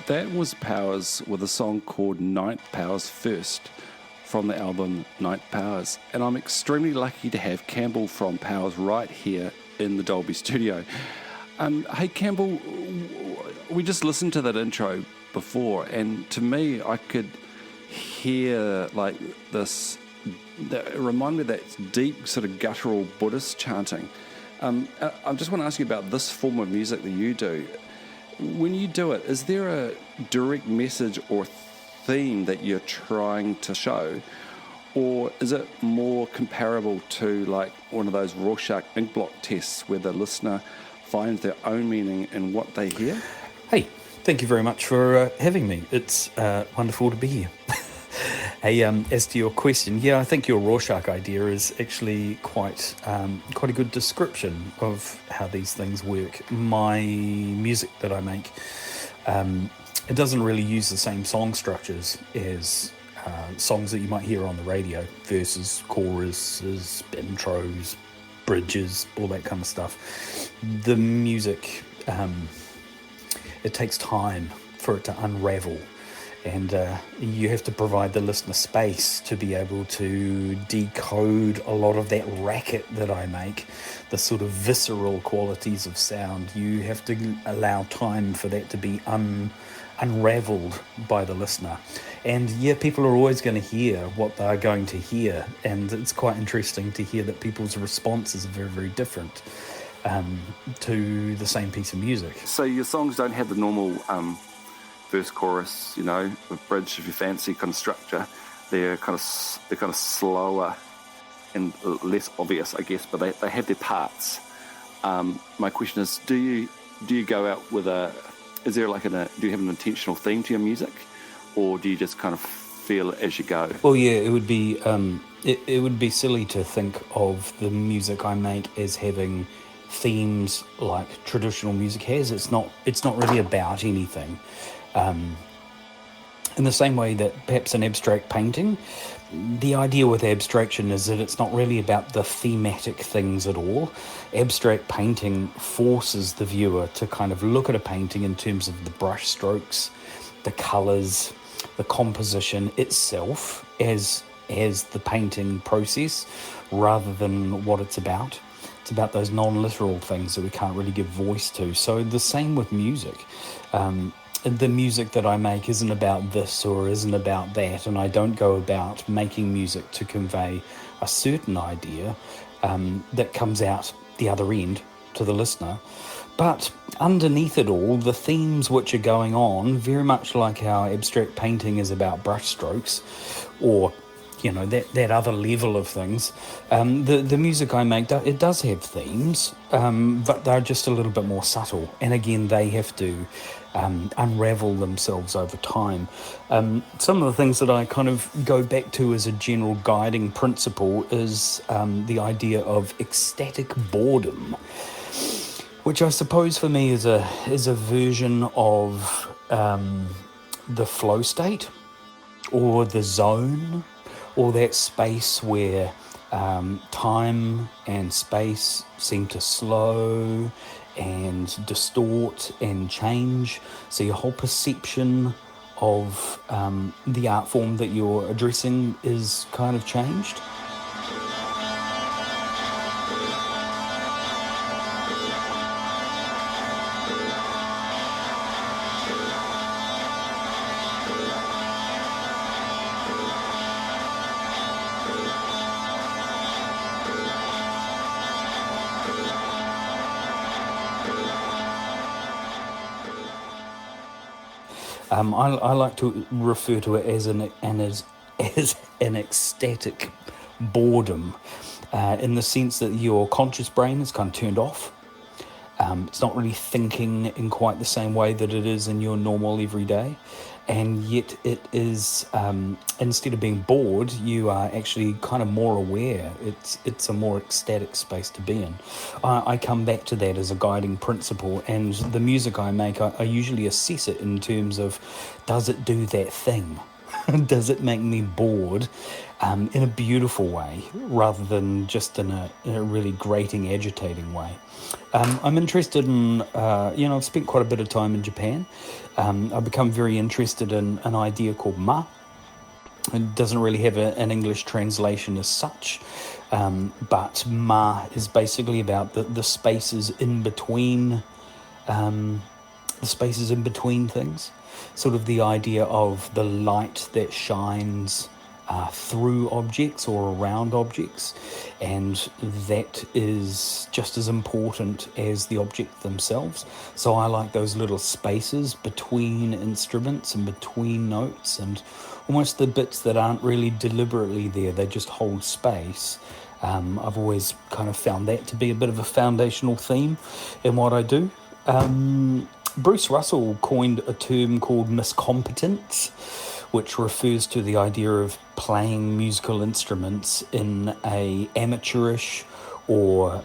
That was Powers with a song called Night Powers First from the album Night Powers. And I'm extremely lucky to have Campbell from Powers right here in the Dolby studio. Hey, Campbell, we just listened to that intro before, and to me, I could hear like this, that reminded me of that deep sort of guttural Buddhist chanting. I just want to ask you about this form of music that you do. When you do it, is there a direct message or theme that you're trying to show, or is it more comparable to like one of those Rorschach ink block tests where the listener finds their own meaning in what they hear? Hey, thank you very much for having me. It's wonderful to be here. Hey, as to your question, yeah, I think your Rorschach idea is actually quite a good description of how these things work. My music that I make, it doesn't really use the same song structures as songs that you might hear on the radio: verses, choruses, intros, bridges, all that kind of stuff. The music, it takes time for it to unravel. And you have to provide the listener space to be able to decode a lot of that racket that I make, the sort of visceral qualities of sound. You have to allow time for that to be unraveled by the listener. And yeah, people are always going to hear what they're going to hear. And it's quite interesting to hear that people's responses are very, very different to the same piece of music. So your songs don't have the normal verse, chorus, a bridge, if you fancy, kind of structure. They're kind of slower and less obvious, I guess, but they have their parts. My question is, do you go out with do you have an intentional theme to your music, or do you just kind of feel it as you go? Well, yeah, it would be it would be silly to think of the music I make as having themes like traditional music has. It's not really about anything. In the same way that perhaps an abstract painting, the idea with abstraction is that it's not really about the thematic things at all. Abstract painting forces the viewer to kind of look at a painting in terms of the brush strokes, the colours, the composition itself as the painting process, rather than what it's about. It's about those non-literal things that we can't really give voice to. So the same with music. The music that I make isn't about this or isn't about that, and I don't go about making music to convey a certain idea that comes out the other end to the listener. But underneath it all, the themes which are going on, very much like how abstract painting is about brushstrokes, or that other level of things. The music I make, it does have themes, but they're just a little bit more subtle. And again, they have to unravel themselves over time. Some of the things that I kind of go back to as a general guiding principle is the idea of ecstatic boredom, which I suppose for me is a version of the flow state, or the zone, or that space where time and space seem to slow and distort and change. So your whole perception of the art form that you're addressing is kind of changed. I like to refer to it as an ecstatic boredom, in the sense that your conscious brain is kind of turned off. It's not really thinking in quite the same way that it is in your normal everyday, and yet it is, instead of being bored, you are actually kind of more aware. It's a more ecstatic space to be in. I come back to that as a guiding principle, and the music I make, I usually assess it in terms of, does it do that thing? does it make me bored in a beautiful way rather than just in a really grating, agitating way. I'm interested in, I've spent quite a bit of time in Japan. I've become very interested in an idea called ma. It doesn't really have an English translation as such, but ma is basically about the spaces in between, things. Sort of the idea of the light that shines through objects or around objects, and that is just as important as the object themselves. So I like those little spaces between instruments and between notes, and almost the bits that aren't really deliberately there, they just hold space. I've always kind of found that to be a bit of a foundational theme in what I do. Bruce Russell coined a term called miscompetence, which refers to the idea of playing musical instruments in a amateurish or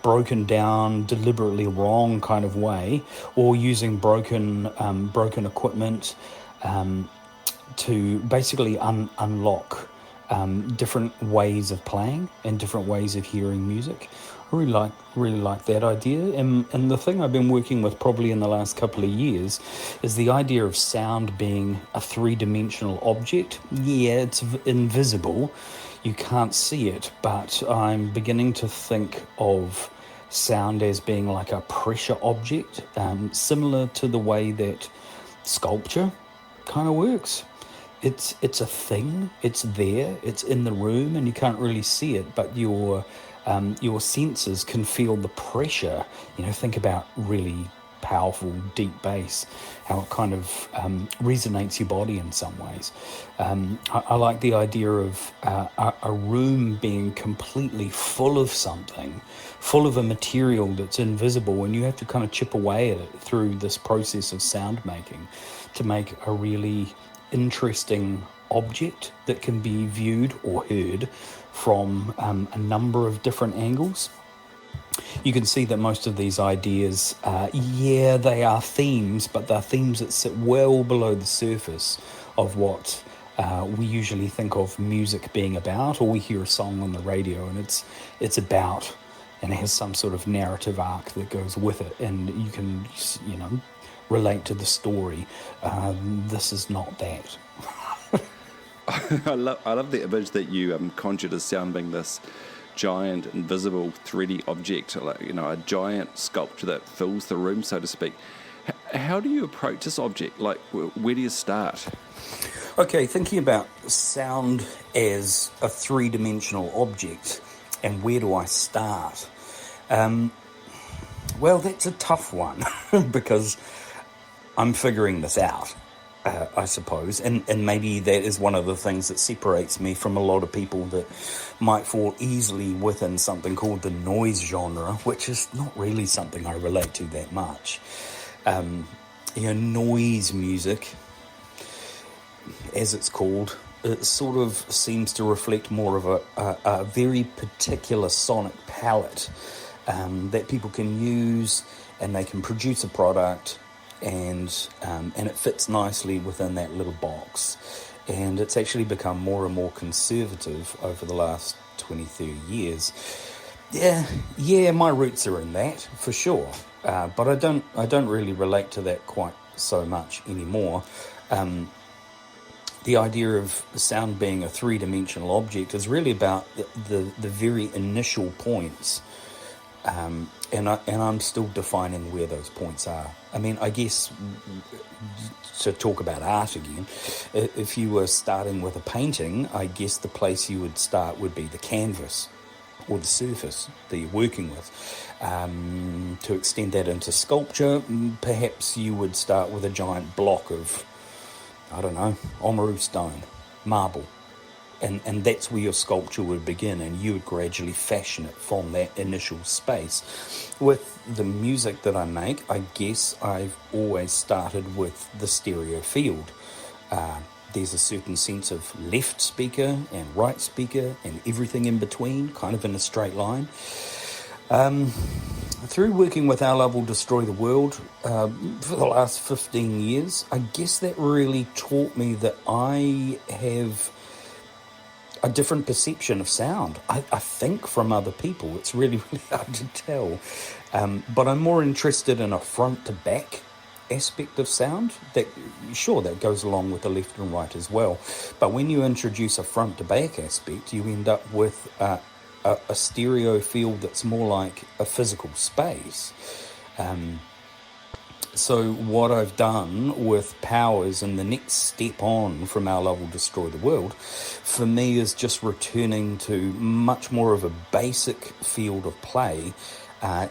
broken down, deliberately wrong kind of way, or using broken equipment to basically unlock different ways of playing and different ways of hearing music. I really like that idea, and the thing I've been working with probably in the last couple of years is the idea of sound being a three-dimensional object. Yeah, it's invisible, you can't see it, but I'm beginning to think of sound as being like a pressure object, similar to the way that sculpture kind of works. It's a thing, it's there, it's in the room, and you can't really see it, but your senses can feel the pressure. Think about really powerful, deep bass, how it kind of resonates your body in some ways. I like the idea of a room being completely full of something, full of a material that's invisible, and you have to kind of chip away at it through this process of sound making to make a really interesting object that can be viewed or heard from a number of different angles. You can see that most of these ideas, they are themes, but they're themes that sit well below the surface of what we usually think of music being about, or we hear a song on the radio and it's about, and it has some sort of narrative arc that goes with it, and you can, relate to the story. This is not that. I love the image that you conjured as sound being this giant, invisible, 3D object, like, a giant sculpture that fills the room, so to speak. How do you approach this object? Like, where do you start? Okay, thinking about sound as a three-dimensional object, and where do I start? Well, that's a tough one, because I'm figuring this out. I suppose, and maybe that is one of the things that separates me from a lot of people that might fall easily within something called the noise genre, which is not really something I relate to that much. Noise music, as it's called, it sort of seems to reflect more of a very particular sonic palette that people can use, and they can produce a product, and it fits nicely within that little box. And it's actually become more and more conservative over the last 20-30 years. Yeah, my roots are in that for sure, but I don't really relate to that quite so much anymore. The idea of sound being a three-dimensional object is really about the very initial points. And I'm still defining where those points are. I mean, I guess, to talk about art again, if you were starting with a painting, I guess the place you would start would be the canvas or the surface that you're working with. To extend that into sculpture, perhaps you would start with a giant block of, Oamaru stone, marble. And that's where your sculpture would begin, and you would gradually fashion it from that initial space. With the music that I make, I guess I've always started with the stereo field. There's a certain sense of left speaker and right speaker and everything in between, kind of in a straight line. through working with Our Love Will Destroy the World for the last 15 years, I guess that really taught me that I have a different perception of sound. I think from other people. It's really, really hard to tell. But I'm more interested in a front to back aspect of sound. That goes along with the left and right as well. But when you introduce a front to back aspect, you end up with a stereo field that's more like a physical space. So what I've done with Powers and the next step on from Our Love Will Destroy the World, for me, is just returning to much more of a basic field of play,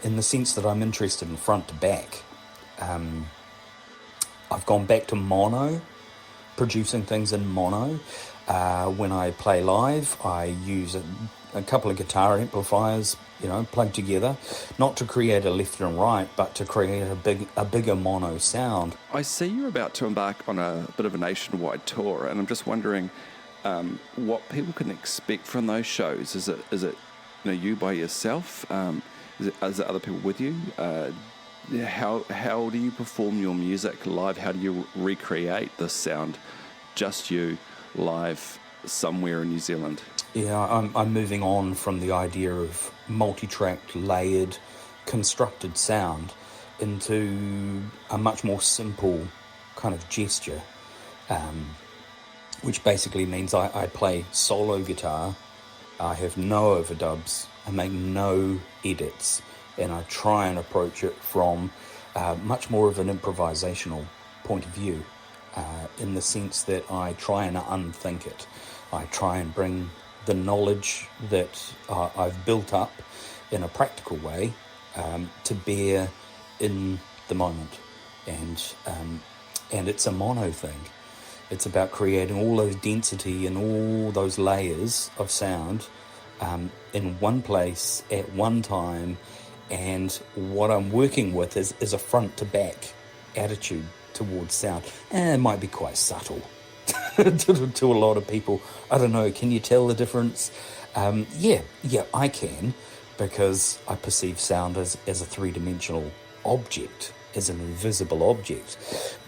in the sense that I'm interested in front to back. I've gone back to mono, producing things in mono. When I play live, I use a couple of guitar amplifiers, plugged together, not to create a left and right, but to create a bigger mono sound. I see you're about to embark on a bit of a nationwide tour, and I'm just wondering what people can expect from those shows. Is it you by yourself? Is it other people with you? How do you perform your music live? How do you recreate this sound, just you, live somewhere in New Zealand? Yeah, I'm moving on from the idea of multi-tracked, layered, constructed sound into a much more simple kind of gesture, which basically means I play solo guitar, I have no overdubs, I make no edits, and I try and approach it from much more of an improvisational point of view, in the sense that I try and unthink it. I try and bring the knowledge that I've built up in a practical way to bear in the moment, and it's a mono thing. It's about creating all those density and all those layers of sound in one place at one time, and what I'm working with is a front to back attitude towards sound, and it might be quite subtle to a lot of people. I don't know, can you tell the difference? Yeah, I can, because I perceive sound as a three-dimensional object, as an invisible object.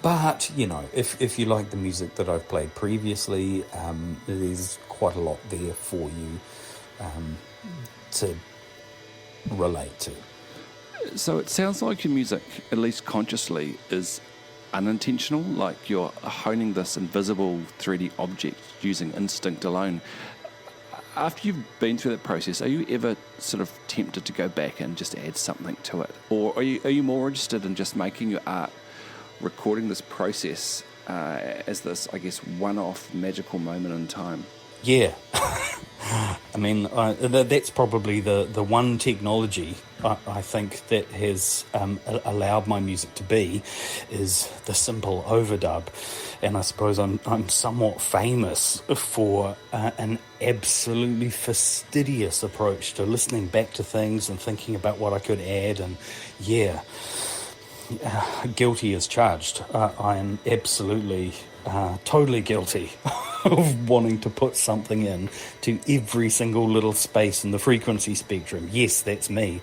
But, if you like the music that I've played previously, there's quite a lot there for you to relate to. So it sounds like your music, at least consciously, is unintentional, like you're honing this invisible 3D object using instinct alone. After you've been through that process, are you ever sort of tempted to go back and just add something to it? Or are you more interested in just making your art, recording this process as this, I guess, one-off magical moment in time? Yeah. I mean, that's probably the one technology I think that has allowed my music to be, is the simple overdub. And I suppose I'm somewhat famous for an absolutely fastidious approach to listening back to things and thinking about what I could add. And guilty as charged. I am absolutely, totally guilty of wanting to put something in to every single little space in the frequency spectrum. Yes, that's me.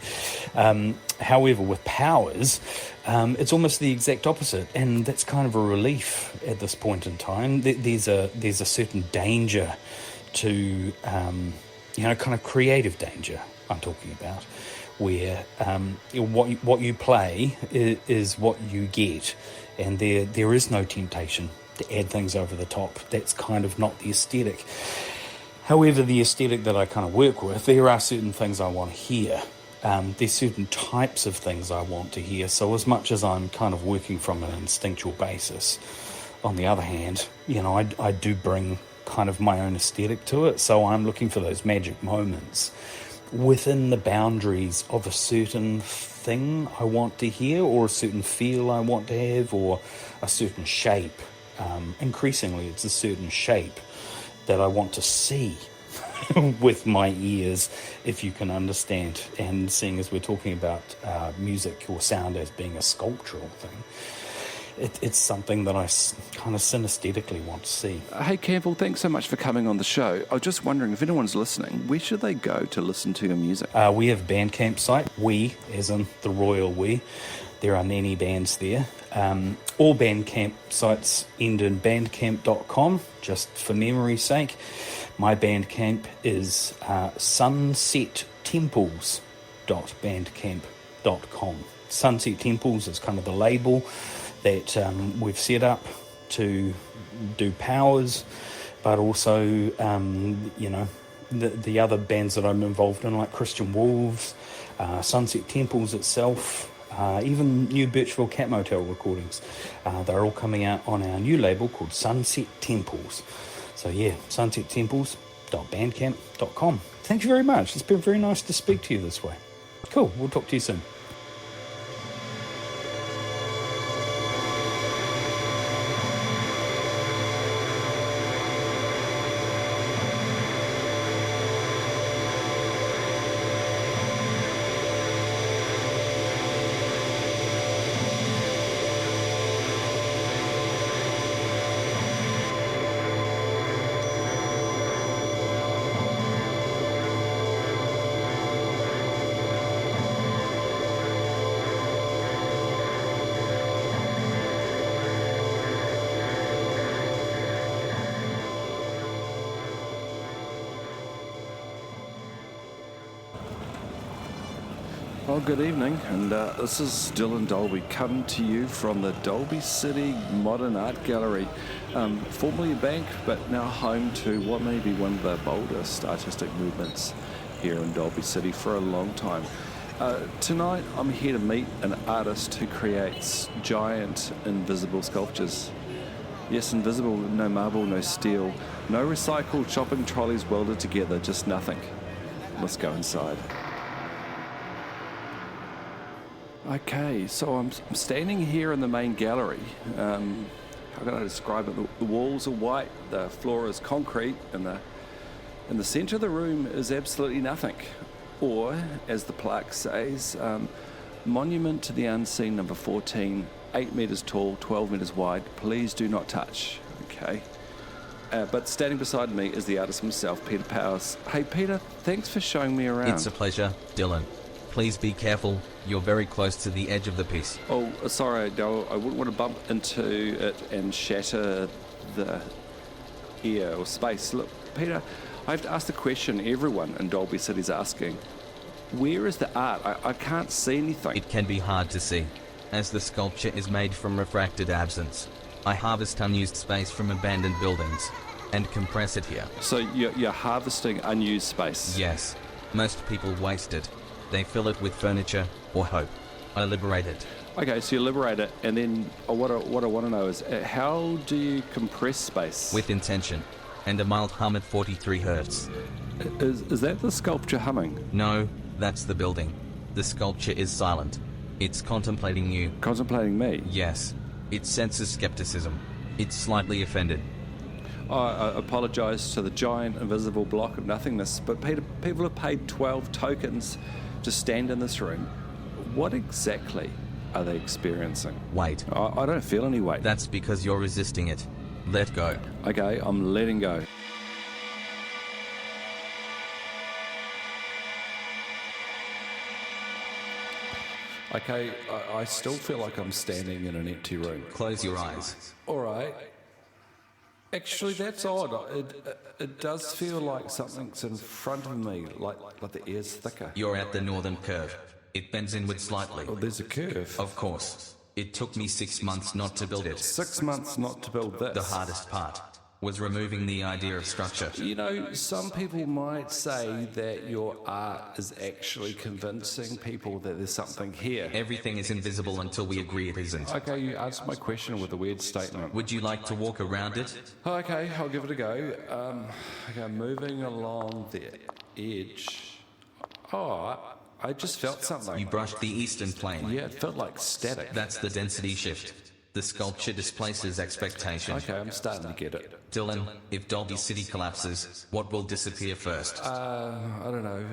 However, with Powers, it's almost the exact opposite, and that's kind of a relief at this point in time. There's a certain danger to, kind of creative danger I'm talking about, where what you play is what you get, and there is no temptation to add things over the top. That's kind of not the aesthetic. However, the aesthetic that I kind of work with, there are certain things I want to hear. There's certain types of things I want to hear. So as much as I'm kind of working from an instinctual basis, on the other hand, I do bring kind of my own aesthetic to it. So I'm looking for those magic moments within the boundaries of a certain thing I want to hear, or a certain feel I want to have, or a certain shape. Increasingly, it's a certain shape that I want to see with my ears, if you can understand. And seeing as we're talking about music or sound as being a sculptural thing, it's something that I kind of synesthetically want to see. Hey, Campbell, thanks so much for coming on the show. I was just wondering, if anyone's listening, where should they go to listen to your music? We have a Bandcamp site, we, as in the royal we. There aren't any bands there. All Bandcamp sites end in bandcamp.com, just for memory's sake. My Bandcamp is sunsettemples.bandcamp.com. Sunset Temples is kind of the label that we've set up to do Powers, but also, the other bands that I'm involved in, like Christian Wolves, Sunset Temples itself, even new Birchville Cat Motel recordings. They're all coming out on our new label called Sunset Temples. So yeah, sunsettemples.bandcamp.com. Thank you very much. It's been very nice to speak to you this way. Cool, we'll talk to you soon. Well, good evening, and this is Dylan Dolby coming to you from the Dolby City Modern Art Gallery, formerly a bank, but now home to what may be one of the boldest artistic movements here in Dolby City for a long time. Tonight, I'm here to meet an artist who creates giant, invisible sculptures. Yes, invisible, no marble, no steel, no recycled shopping trolleys welded together, just nothing. Let's go inside. Okay, so I'm standing here in the main gallery. How can I describe it? The walls are white, the floor is concrete, and the centre of the room is absolutely nothing. Or, as the plaque says, Monument to the Unseen, number 14, 8 metres tall, 12 metres wide, please do not touch. Okay. But standing beside me is the artist himself, Peter Powers. Hey Peter, thanks for showing me around. It's a pleasure, Dylan. Please be careful. You're very close to the edge of the piece. Oh, sorry, no, I wouldn't want to bump into it and shatter the air or space. Look, Peter, I have to ask the question everyone in Dolby City's asking. Where is the art? I can't see anything. It can be hard to see, as the sculpture is made from refracted absence. I harvest unused space from abandoned buildings and compress it here. So you're harvesting unused space? Yes. Most people waste it. They fill it with furniture or hope. I liberate it. Okay, so you liberate it, and then what I want to know is, how do you compress space? With intention, and a mild hum at 43 hertz. Is that the sculpture humming? No, that's the building. The sculpture is silent. It's contemplating you. Contemplating me? Yes. It senses skepticism. It's slightly offended. I apologise to the giant invisible block of nothingness, but Peter, people have paid 12 tokens to stand in this room. What exactly are they experiencing? Wait. I don't feel any weight. That's because you're resisting it. Let go. Okay, I'm letting go. Okay, I still feel like I'm standing in an empty room. Close your eyes. All right. Actually, that's odd. It does feel like something's in front of me, like the air's thicker. You're at the northern curve. It bends inward slightly. Oh, there's a curve. Of course. It took me 6 months not to build it. 6 months not to build this. The hardest part was removing the idea of structure. You know, some people might say that your art is actually convincing people that there's something here. Everything is invisible until we agree it isn't. Okay, you answered my question with a weird statement. Would you like to walk around it? Okay, I'll give it a go. Okay, moving along the edge. Oh, I just felt something. You brushed the eastern plane. Yeah, it felt like static. That's the density shift. The sculpture displaces expectation. Okay, I'm starting to get it. Dylan, if Dolby City collapses, what will disappear first? I don't know.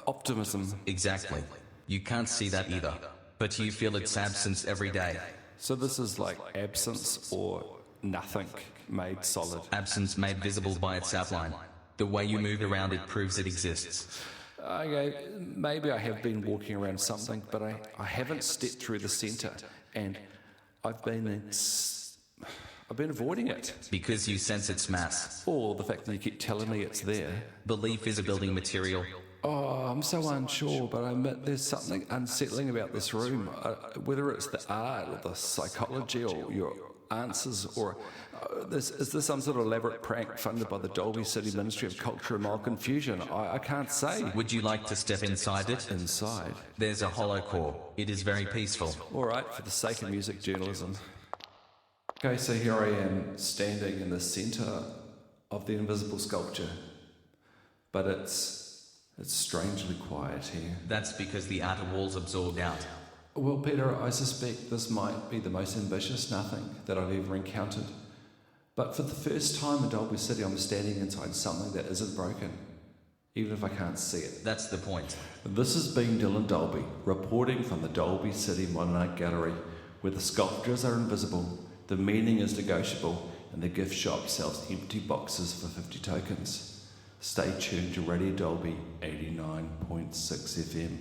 Optimism. Exactly. You can't see that either, but you feel its absence every day. So this is like absence or nothing made solid. Absence made visible by its outline. The way you move around it proves it exists. Okay, maybe I have been walking around something, but I haven't stepped through the centre, and I've been avoiding it. Because you sense its mass. Or the fact that you keep telling me it's there. Belief is a building material. Oh, I'm so unsure, but I admit there's something unsettling about this room. Whether it's the art or the psychology or your answers, or is this some sort of elaborate prank funded by the Dolby City Ministry of Culture and Mild Confusion? I can't say. Would you like to step inside it? Inside? There's a hollow core. It is very peaceful. All right, for the sake of music journalism. Okay, so here I am standing in the centre of the invisible sculpture, but it's strangely quiet here. That's because the outer wall's absorbed out. Well, Peter, I suspect this might be the most ambitious nothing that I've ever encountered. But for the first time in Dolby City, I'm standing inside something that isn't broken, even if I can't see it. That's the point. This has been Dylan Dolby, reporting from the Dolby City Modern Art Gallery, where the sculptures are invisible, the meaning is negotiable, and the gift shop sells empty boxes for 50 tokens. Stay tuned to Radio Dolby 89.6 FM.